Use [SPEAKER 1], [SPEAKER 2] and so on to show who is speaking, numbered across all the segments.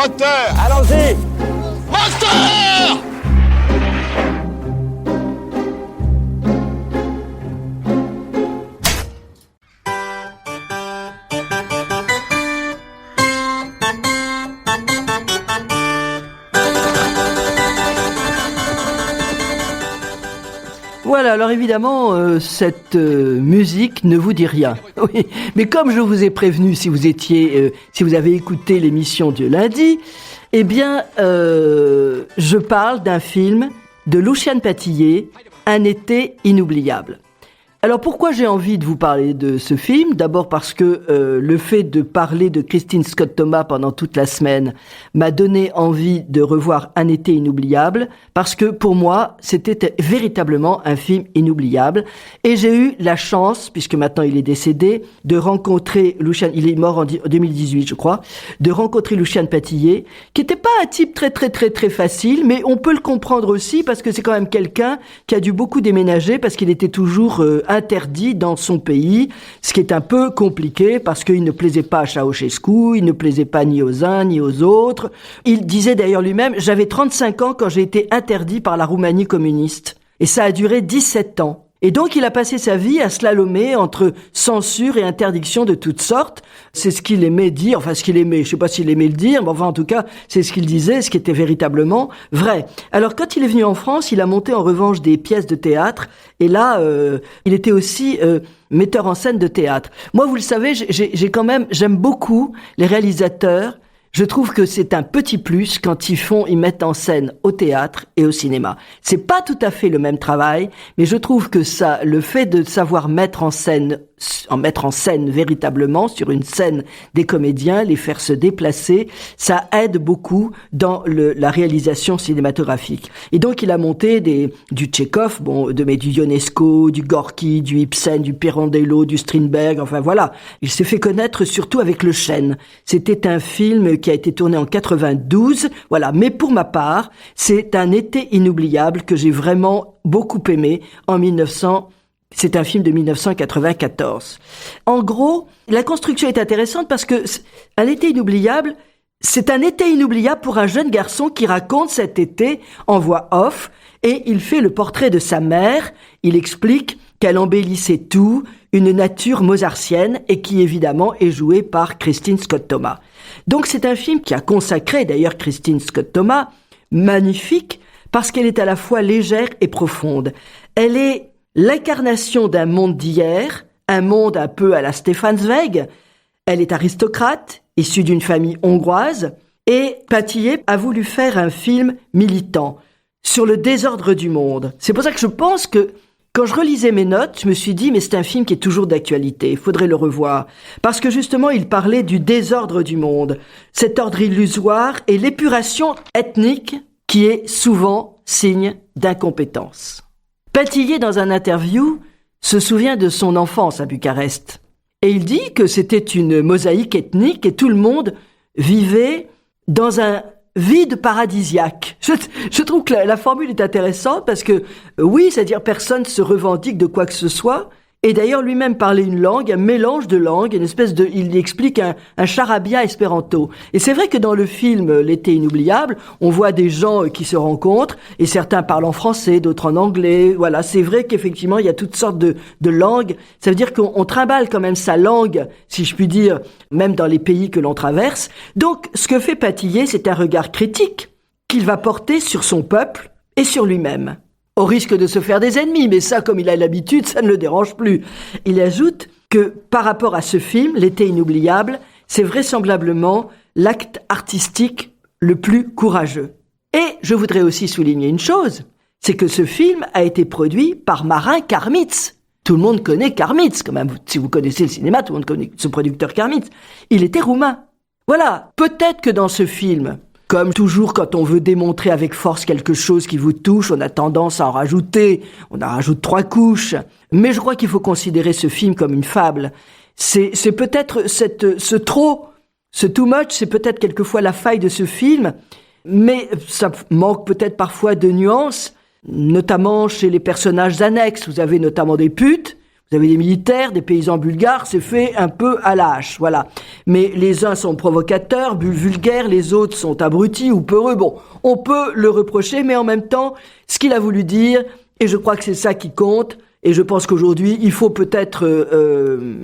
[SPEAKER 1] Moteur!
[SPEAKER 2] Allons-y!
[SPEAKER 1] Moteur!
[SPEAKER 3] Voilà, alors évidemment, cette musique ne vous dit rien. Oui, mais comme je vous ai prévenu, si vous avez écouté l'émission du lundi, eh bien, je parle d'un film de Luciane Patillet, Un été inoubliable. Alors pourquoi j'ai envie de vous parler de ce film ? D'abord parce que le fait de parler de Christine Scott Thomas pendant toute la semaine m'a donné envie de revoir Un été inoubliable, parce que pour moi c'était véritablement un film inoubliable, et j'ai eu la chance, puisque maintenant il est décédé, de rencontrer Luciane, il est mort en 2018 je crois, de rencontrer Luciane Patillet, qui était pas un type très facile, mais on peut le comprendre aussi parce que c'est quand même quelqu'un qui a dû beaucoup déménager parce qu'il était toujours interdit dans son pays, ce qui est un peu compliqué parce qu'il ne plaisait pas à Ceausescu, il ne plaisait pas ni aux uns ni aux autres. Il disait d'ailleurs lui-même, j'avais 35 ans quand j'ai été interdit par la Roumanie communiste. Et ça a duré 17 ans. Et donc il a passé sa vie à slalomer entre censure et interdiction de toutes sortes. C'est ce qu'il aimait dire, enfin ce qu'il aimait, je sais pas s'il aimait le dire, mais enfin en tout cas c'est ce qu'il disait, ce qui était véritablement vrai. Alors quand il est venu en France, il a monté en revanche des pièces de théâtre, et là il était aussi metteur en scène de théâtre. Moi vous le savez, j'aime beaucoup les réalisateurs. Je trouve que c'est un petit plus quand ils mettent en scène au théâtre et au cinéma. C'est pas tout à fait le même travail, mais je trouve que ça, le fait de savoir mettre en scène véritablement sur une scène des comédiens, les faire se déplacer, ça aide beaucoup dans la réalisation cinématographique. Et donc il a monté du Tchekhov, du Ionesco, du Gorky, du Ibsen, du Pirandello, du Strindberg, enfin voilà. Il s'est fait connaître surtout avec Le Chêne. C'était un film qui a été tourné en 92, voilà. Mais pour ma part, c'est Un été inoubliable que j'ai vraiment beaucoup aimé c'est un film de 1994. En gros, la construction est intéressante parce que Un été inoubliable, c'est un été inoubliable pour un jeune garçon qui raconte cet été en voix off, et il fait le portrait de sa mère. Il explique qu'elle embellissait tout, une nature mozartienne, et qui évidemment est jouée par Christine Scott Thomas. Donc c'est un film qui a consacré d'ailleurs Christine Scott Thomas, magnifique, parce qu'elle est à la fois légère et profonde. Elle est l'incarnation d'un monde d'hier, un monde un peu à la Stefan Zweig. Elle est aristocrate, issue d'une famille hongroise, et Patillet a voulu faire un film militant sur le désordre du monde. C'est pour ça que je pense que quand je relisais mes notes, je me suis dit, mais c'est un film qui est toujours d'actualité, il faudrait le revoir. Parce que justement, il parlait du désordre du monde, cet ordre illusoire et l'épuration ethnique qui est souvent signe d'incompétence. Patillet, dans un interview, se souvient de son enfance à Bucarest. Et il dit que c'était une mosaïque ethnique et tout le monde vivait dans un vide paradisiaque. Je trouve que la formule est intéressante parce que, oui, c'est-à-dire personne se revendique de quoi que ce soit. Et d'ailleurs, lui-même parlait une langue, un mélange de langues, il explique un charabia espéranto. Et c'est vrai que dans le film L'été inoubliable, on voit des gens qui se rencontrent, et certains parlent en français, d'autres en anglais. Voilà, c'est vrai qu'effectivement, il y a toutes sortes de langues. Ça veut dire qu'on trimballe quand même sa langue, si je puis dire, même dans les pays que l'on traverse. Donc, ce que fait Patillet, c'est un regard critique qu'il va porter sur son peuple et sur lui-même. Au risque de se faire des ennemis, mais ça, comme il a l'habitude, ça ne le dérange plus. Il ajoute que, par rapport à ce film, L'été inoubliable, c'est vraisemblablement l'acte artistique le plus courageux. Et je voudrais aussi souligner une chose, c'est que ce film a été produit par Marin Karmitz. Tout le monde connaît Karmitz, quand même. Si vous connaissez le cinéma, tout le monde connaît ce producteur Karmitz. Il était roumain. Voilà, peut-être que dans ce film, comme toujours, quand on veut démontrer avec force quelque chose qui vous touche, on a tendance à en rajouter. On en rajoute 3 couches. Mais je crois qu'il faut considérer ce film comme une fable. C'est peut-être ce too much, c'est peut-être quelquefois la faille de ce film. Mais ça manque peut-être parfois de nuances, notamment chez les personnages annexes. Vous avez notamment des putes, Vous avez des militaires, des paysans bulgares, c'est fait un peu à la hache, voilà. Mais les uns sont provocateurs, vulgaires, les autres sont abrutis ou peureux. Bon, on peut le reprocher, mais en même temps, ce qu'il a voulu dire, et je crois que c'est ça qui compte, et je pense qu'aujourd'hui, il faut peut-être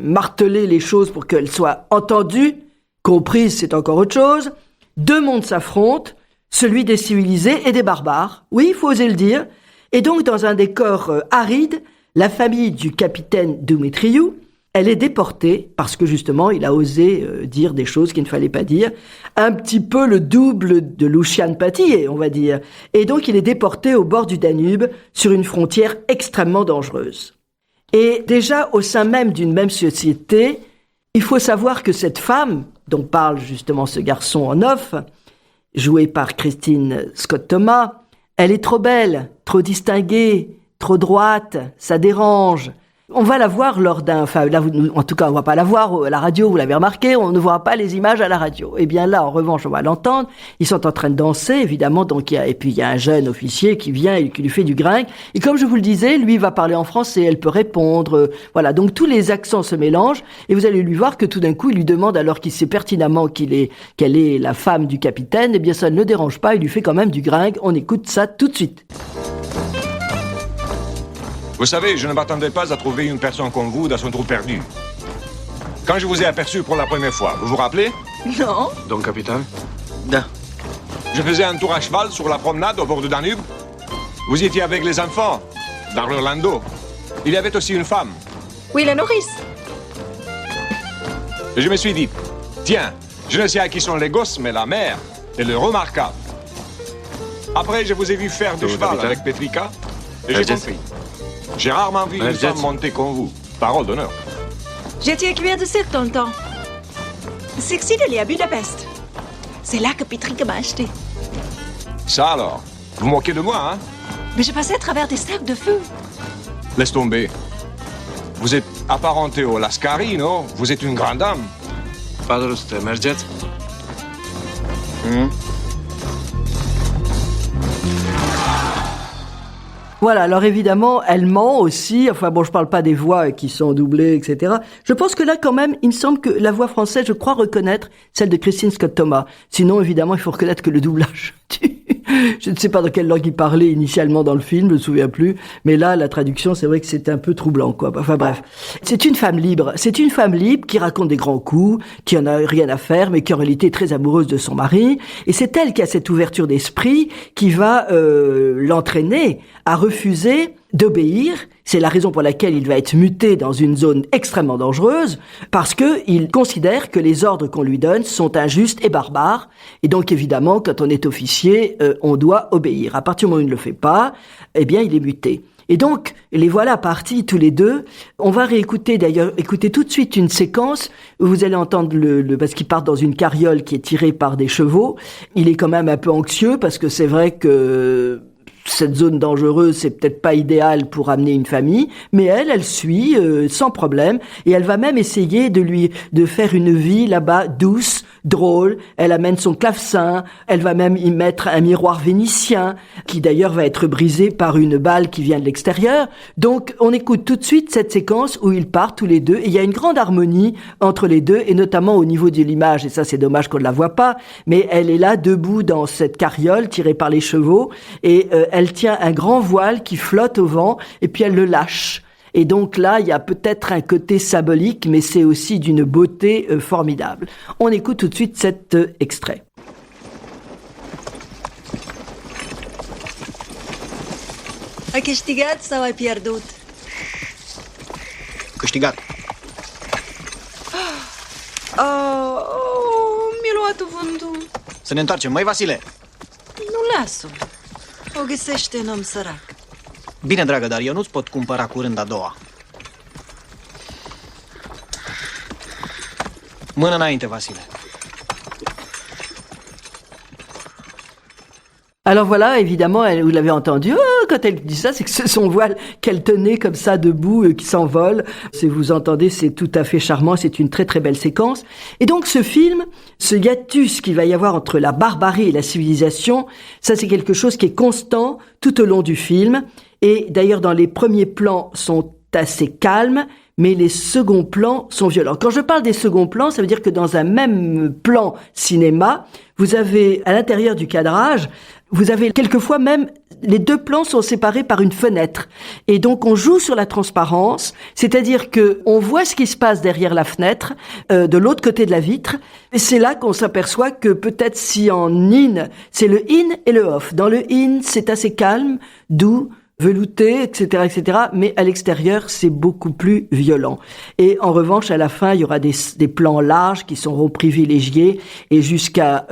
[SPEAKER 3] marteler les choses pour qu'elles soient entendues, comprises, c'est encore autre chose. Deux mondes s'affrontent, celui des civilisés et des barbares. Oui, il faut oser le dire. Et donc, dans un décor aride, la famille du capitaine Dumitriu, elle est déportée parce que justement, il a osé dire des choses qu'il ne fallait pas dire. Un petit peu le double de Lucian Pattier, on va dire. Et donc, il est déporté au bord du Danube, sur une frontière extrêmement dangereuse. Et déjà, au sein même d'une même société, il faut savoir que cette femme, dont parle justement ce garçon en off, jouée par Christine Scott Thomas, elle est trop belle, trop distinguée, trop droite, ça dérange. On va la voir lors en tout cas, on va pas la voir à la radio, vous l'avez remarqué, on ne voit pas les images à la radio. Eh bien là, en revanche, on va l'entendre. Ils sont en train de danser, évidemment, et puis il y a un jeune officier qui vient et qui lui fait du gringue. Et comme je vous le disais, lui va parler en français, elle peut répondre, voilà. Donc tous les accents se mélangent, et vous allez lui voir que tout d'un coup, il lui demande, alors qu'il sait pertinemment qu'elle est la femme du capitaine, eh bien ça ne le dérange pas, il lui fait quand même du gringue. On écoute ça tout de suite.
[SPEAKER 2] Vous savez, je ne m'attendais pas à trouver une personne comme vous dans son trou perdu. Quand je vous ai aperçu pour la première fois, vous vous rappelez?
[SPEAKER 4] Non.
[SPEAKER 5] Donc, capitaine?
[SPEAKER 4] Non.
[SPEAKER 2] Je faisais un tour à cheval sur la promenade au bord du Danube. Vous étiez avec les enfants, dans l'Orlando. Il y avait aussi une femme.
[SPEAKER 4] Oui, la nourrice.
[SPEAKER 2] Et je me suis dit, tiens, je ne sais à qui sont les gosses, mais la mère, elle est remarquable. Après, je vous ai vu faire du cheval avec Petrica, et j'ai compris. J'ai rarement vu une femme monter comme vous. Parole d'honneur.
[SPEAKER 4] J'étais écuyère de cirque dans le temps. Cirque d'aller à Budapest. C'est là que Petrica m'a acheté.
[SPEAKER 2] Ça alors, vous moquez de moi, hein?
[SPEAKER 4] Mais je passais à travers des cercles de feu.
[SPEAKER 2] Laisse tomber. Vous êtes apparenté au Lascari, non? Vous êtes une grande dame.
[SPEAKER 5] Padruste, mergeți?
[SPEAKER 3] Voilà, alors évidemment, elle ment aussi. Enfin bon, je parle pas des voix qui sont doublées, etc. Je pense que là, quand même, il me semble que la voix française, je crois reconnaître celle de Christine Scott Thomas. Sinon, évidemment, il faut reconnaître que le doublage... Je ne sais pas dans quelle langue il parlait initialement dans le film, je me souviens plus. Mais là, la traduction, c'est vrai que c'est un peu troublant, quoi. Enfin bref. C'est une femme libre. C'est une femme libre qui raconte des grands coups, qui en a rien à faire, mais qui en réalité est très amoureuse de son mari. Et c'est elle qui a cette ouverture d'esprit qui va l'entraîner à refuser d'obéir. C'est la raison pour laquelle il va être muté dans une zone extrêmement dangereuse, parce que il considère que les ordres qu'on lui donne sont injustes et barbares. Et donc, évidemment, quand on est officier, on doit obéir. À partir du moment où il ne le fait pas, eh bien, il est muté. Et donc, les voilà partis tous les deux. On va réécouter d'ailleurs, écoutez tout de suite une séquence où vous allez entendre parce qu'il part dans une carriole qui est tirée par des chevaux. Il est quand même un peu anxieux parce que c'est vrai que cette zone dangereuse, c'est peut-être pas idéal pour amener une famille, mais elle suit sans problème, et elle va même essayer de faire une vie là-bas douce, drôle. Elle amène son clavecin, elle va même y mettre un miroir vénitien, qui d'ailleurs va être brisé par une balle qui vient de l'extérieur. Donc, on écoute tout de suite cette séquence où ils partent tous les deux, et il y a une grande harmonie entre les deux, et notamment au niveau de l'image, et ça c'est dommage qu'on ne la voit pas, mais elle est là, debout dans cette carriole tirée par les chevaux, et elle tient un grand voile qui flotte au vent, et puis elle le lâche. Et donc là, il y a peut-être un côté symbolique, mais c'est aussi d'une beauté formidable. On écoute tout de suite cet extrait.
[SPEAKER 4] Ai câștigat sau ai pierdut?
[SPEAKER 5] Câștigat.
[SPEAKER 4] Mi-a luat vântul.
[SPEAKER 5] Să ne întoarcem, măi, Vasile.
[SPEAKER 4] Nu las-o. O găsește un om sărac.
[SPEAKER 5] Bine, dragă, dar eu nu-ți pot cumpăra curând a doua. Mână înainte, Vasile.
[SPEAKER 3] Alors voilà, évidemment, vous l'avez entendu, quand elle dit ça, c'est que c'est son voile qu'elle tenait comme ça debout, qui s'envole. Si vous entendez, c'est tout à fait charmant, c'est une très très belle séquence. Et donc ce film, ce hiatus qu'il va y avoir entre la barbarie et la civilisation, ça c'est quelque chose qui est constant tout au long du film. Et d'ailleurs, dans les premiers plans sont assez calmes, mais les seconds plans sont violents. Quand je parle des seconds plans, ça veut dire que dans un même plan cinéma, vous avez à l'intérieur du cadrage, vous avez quelquefois même les deux plans sont séparés par une fenêtre. Et donc on joue sur la transparence, c'est-à-dire que on voit ce qui se passe derrière la fenêtre, de l'autre côté de la vitre. Et c'est là qu'on s'aperçoit que peut-être si en in, c'est le in et le off. Dans le in, c'est assez calme, doux, velouté, etc., etc. Mais à l'extérieur, c'est beaucoup plus violent. Et en revanche, à la fin, il y aura des plans larges qui seront privilégiés et jusqu'à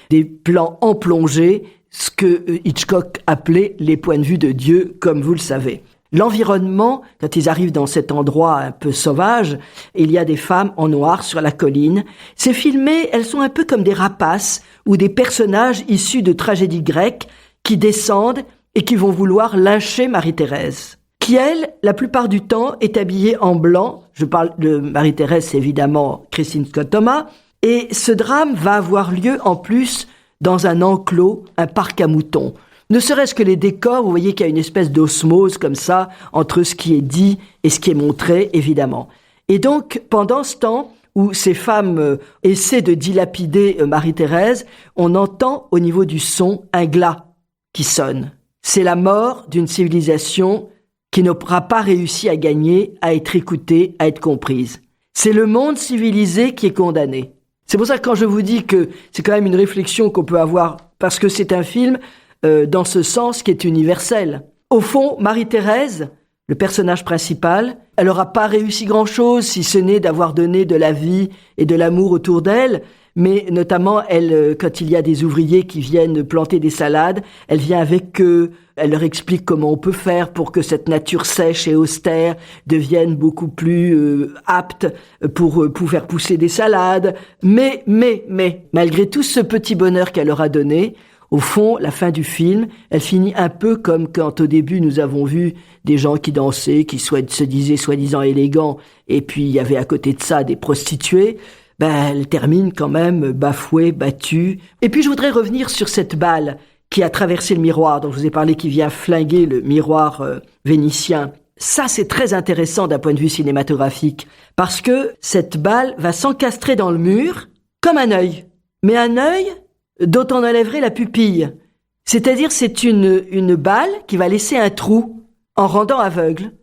[SPEAKER 3] des plans en plongée, ce que Hitchcock appelait les points de vue de Dieu, comme vous le savez. L'environnement, quand ils arrivent dans cet endroit un peu sauvage, il y a des femmes en noir sur la colline. C'est filmé, elles sont un peu comme des rapaces ou des personnages issus de tragédies grecques qui descendent et qui vont vouloir lyncher Marie-Thérèse, qui, elle, la plupart du temps, est habillée en blanc. Je parle de Marie-Thérèse, c'est évidemment Christine Scott Thomas. Et ce drame va avoir lieu, en plus, dans un enclos, un parc à moutons. Ne serait-ce que les décors, vous voyez qu'il y a une espèce d'osmose comme ça, entre ce qui est dit et ce qui est montré, évidemment. Et donc, pendant ce temps où ces femmes essaient de dilapider Marie-Thérèse, on entend au niveau du son un glas qui sonne. C'est la mort d'une civilisation qui n'aura pas réussi à gagner, à être écoutée, à être comprise. C'est le monde civilisé qui est condamné. C'est pour ça que quand je vous dis que c'est quand même une réflexion qu'on peut avoir, parce que c'est un film dans ce sens qui est universel. Au fond, Marie-Thérèse, le personnage principal, elle n'aura pas réussi grand-chose, si ce n'est d'avoir donné de la vie et de l'amour autour d'elle, mais notamment, elle, quand il y a des ouvriers qui viennent planter des salades, elle vient avec eux, elle leur explique comment on peut faire pour que cette nature sèche et austère devienne beaucoup plus apte pour faire pousser des salades. Mais, malgré tout ce petit bonheur qu'elle leur a donné, au fond, la fin du film, elle finit un peu comme quand au début nous avons vu des gens qui dansaient, qui se disaient soi-disant élégants, et puis il y avait à côté de ça des prostituées. Elle termine quand même bafouée, battue. Et puis je voudrais revenir sur cette balle qui a traversé le miroir, dont je vous ai parlé, qui vient flinguer le miroir vénitien. Ça, c'est très intéressant d'un point de vue cinématographique, parce que cette balle va s'encastrer dans le mur comme un œil. Mais un œil dont on enlèverait la pupille. C'est-à-dire, c'est une balle qui va laisser un trou en rendant aveugle.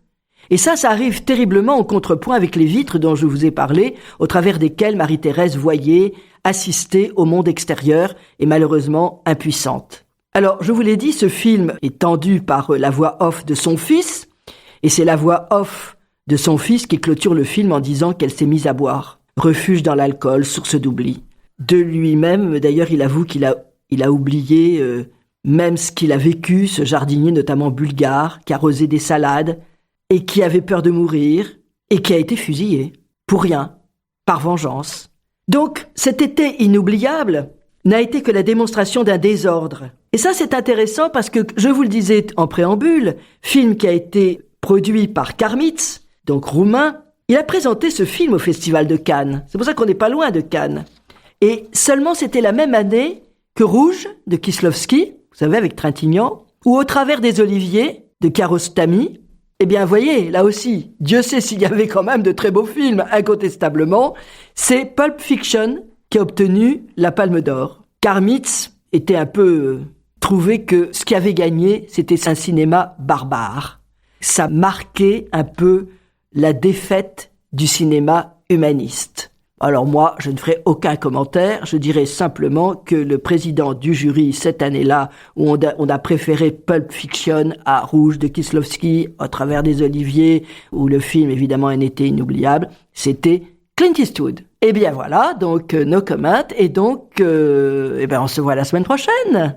[SPEAKER 3] Et ça arrive terriblement en contrepoint avec les vitres dont je vous ai parlé, au travers desquelles Marie-Thérèse voyait, assistait au monde extérieur et malheureusement impuissante. Alors, je vous l'ai dit, ce film est tendu par la voix off de son fils, et c'est la voix off de son fils qui clôture le film en disant qu'elle s'est mise à boire. Refuge dans l'alcool, source d'oubli. De lui-même, d'ailleurs, il avoue qu'il a oublié même ce qu'il a vécu, ce jardinier notamment bulgare, qui arrosait des salades, et qui avait peur de mourir, et qui a été fusillé, pour rien, par vengeance. Donc, cet été inoubliable n'a été que la démonstration d'un désordre. Et ça, c'est intéressant parce que, je vous le disais en préambule, film qui a été produit par Karmitz, donc roumain, il a présenté ce film au Festival de Cannes. C'est pour ça qu'on n'est pas loin de Cannes. Et seulement c'était la même année que Rouge, de Kieślowski, vous savez, avec Trintignant, ou Au travers des oliviers, de Kiarostami. Eh bien, voyez, là aussi, Dieu sait s'il y avait quand même de très beaux films, incontestablement. C'est Pulp Fiction qui a obtenu la Palme d'Or. Karmitz était un peu trouvé que ce qui avait gagné, c'était un cinéma barbare. Ça marquait un peu la défaite du cinéma humaniste. Alors moi, je ne ferai aucun commentaire, je dirais simplement que le président du jury cette année-là, où on a préféré Pulp Fiction à Rouge de Kieślowski, Au travers des oliviers, où le film évidemment un été inoubliable, c'était Clint Eastwood. Et bien voilà, donc no comment, et donc on se voit la semaine prochaine.